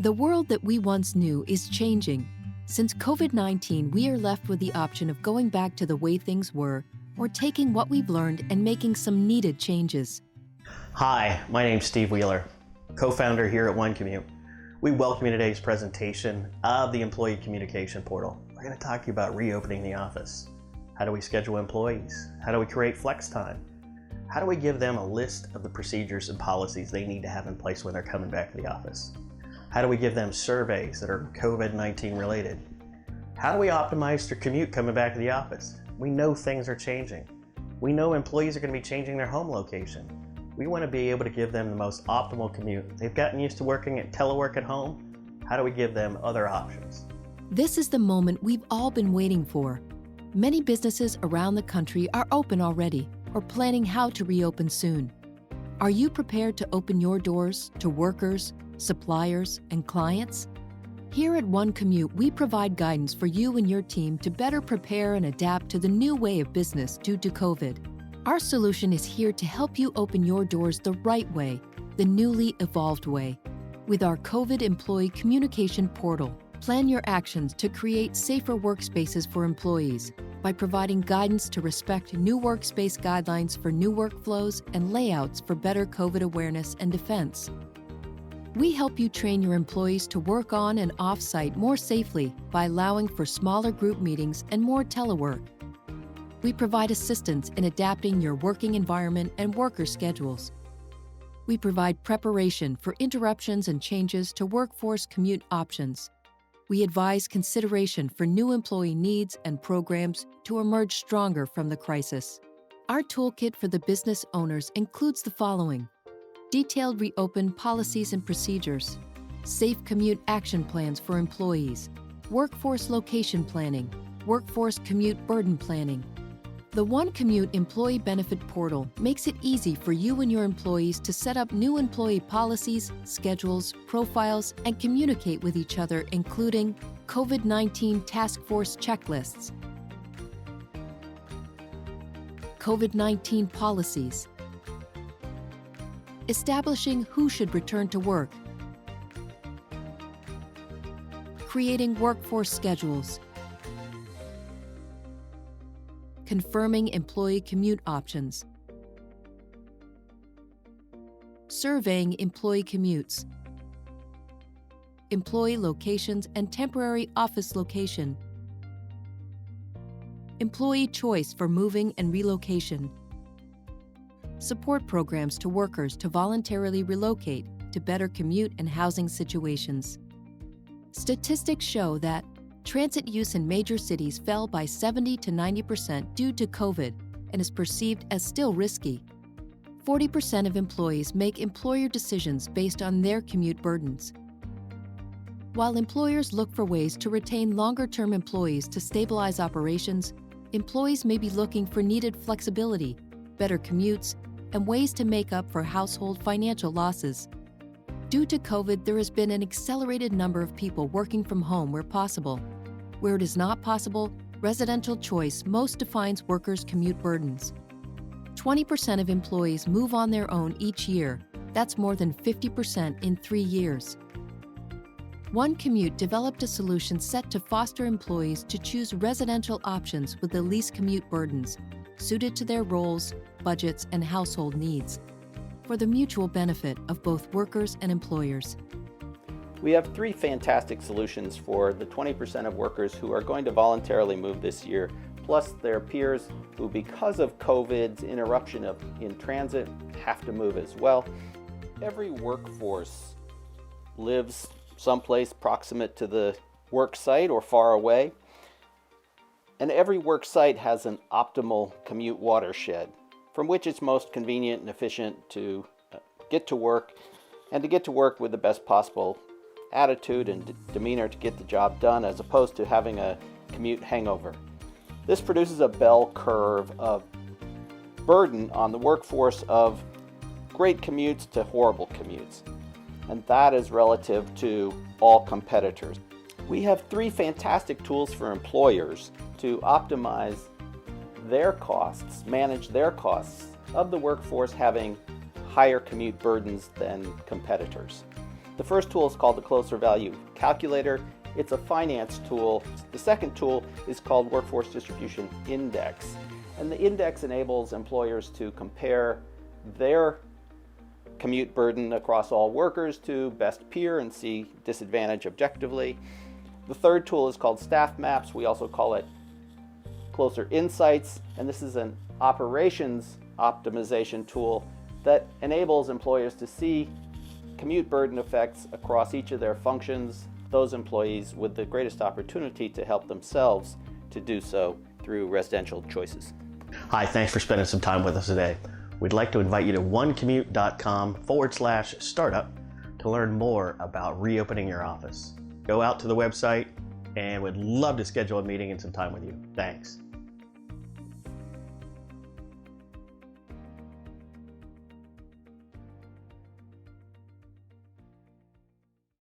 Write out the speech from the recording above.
The world that we once knew is changing. Since COVID-19, we are left with the option of going back to the way things were or taking what we've learned and making some needed changes. Hi, my name's Steve Wheeler, co-founder here at Commute. We welcome you to today's presentation of the Employee Communication Portal. We're going to talk to you about reopening the office. How do we schedule employees? How do we create flex time? How do we give them a list of the procedures and policies they need to have in place when they're coming back to the office? How do we give them surveys that are COVID-19 related? How do we optimize their commute coming back to the office? We know things are changing. We know employees are going to be changing their home location. We want to be able to give them the most optimal commute. They've gotten used to working at telework at home. How do we give them other options? This is the moment we've all been waiting for. Many businesses around the country are open already or planning how to reopen soon. Are you prepared to open your doors to workers, suppliers, and clients? Here at Commute, we provide guidance for you and your team to better prepare and adapt to the new way of business due to COVID. Our solution is here to help you open your doors the right way, the newly evolved way. With our COVID Employee Communication Portal, plan your actions to create safer workspaces for employees by providing guidance to respect new workspace guidelines for new workflows and layouts for better COVID awareness and defense. We help you train your employees to work on and off-site more safely by allowing for smaller group meetings and more telework. We provide assistance in adapting your working environment and worker schedules. We provide preparation for interruptions and changes to workforce commute options. We advise consideration for new employee needs and programs to emerge stronger from the crisis. Our toolkit for the business owners includes the following: detailed reopen policies and procedures, safe commute action plans for employees, workforce location planning, workforce commute burden planning. The Commute Employee Benefit Portal makes it easy for you and your employees to set up new employee policies, schedules, profiles, and communicate with each other, including COVID-19 task force checklists, COVID-19 policies, establishing who should return to work, creating workforce schedules, confirming employee commute options, surveying employee commutes, employee locations and temporary office location, employee choice for moving and relocation, support programs to workers to voluntarily relocate to better commute and housing situations. Statistics show that transit use in major cities fell by 70 to 90% due to COVID and is perceived as still risky. 40% of employees make employer decisions based on their commute burdens. While employers look for ways to retain longer-term employees to stabilize operations, employees may be looking for needed flexibility, better commutes, and ways to make up for household financial losses. Due to COVID, there has been an accelerated number of people working from home where possible. Where it is not possible, residential choice most defines workers' commute burdens. 20% of employees move on their own each year. That's more than 50% in 3 years. Commute developed a solution set to foster employees to choose residential options with the least commute burdens, suited to their roles, budgets, and household needs, for the mutual benefit of both workers and employers. We have 3 fantastic solutions for the 20% of workers who are going to voluntarily move this year, plus their peers who, because of COVID's interruption in transit, have to move as well. Every workforce lives someplace proximate to the work site or far away, and every work site has an optimal commute watershed from which it's most convenient and efficient to get to work, and to get to work with the best possible attitude and demeanor to get the job done, as opposed to having a commute hangover. This produces a bell curve of burden on the workforce of great commutes to horrible commutes, and that is relative to all competitors. We have 3 fantastic tools for employers to optimize their costs, manage their costs of the workforce having higher commute burdens than competitors. The first tool is called the Closer Value Calculator. It's a finance tool. The second tool is called Workforce Distribution Index. And the index enables employers to compare their commute burden across all workers to best peer and see disadvantage objectively. The third tool is called Staff Maps. We also call it Closer Insights, and this is an operations optimization tool that enables employers to see commute burden effects across each of their functions, those employees with the greatest opportunity to help themselves to do so through residential choices. Hi, thanks for spending some time with us today. We'd like to invite you to onecommute.com/startup to learn more about reopening your office. Go out to the website and we'd love to schedule a meeting and some time with you. Thanks.